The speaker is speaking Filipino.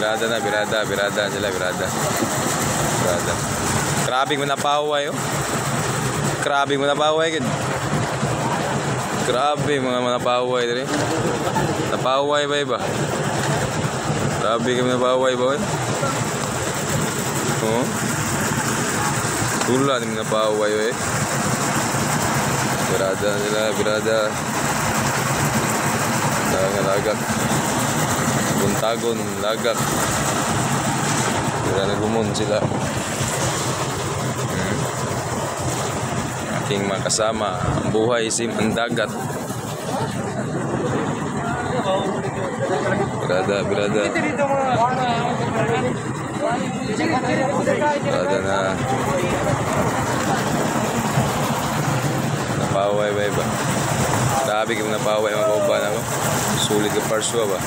Birada na, birada sila, birada. Grabe mo napaway, oh. Grabe mo napaway, kid. Grabe mga napaway diri. Napaway ba iba? Grabe kami napaway ba, eh. Oh. Tulan yung napaway, eh. Birada sila, birada. Lagak. Buntagon, lagak. Kaya nagumon sila. Aking mga kasama, ang buhay sim ang dagat. Birada. Birada na. Napaway ba? Grabe kang napaway mga kauban ako. Sulit ka parswa ba?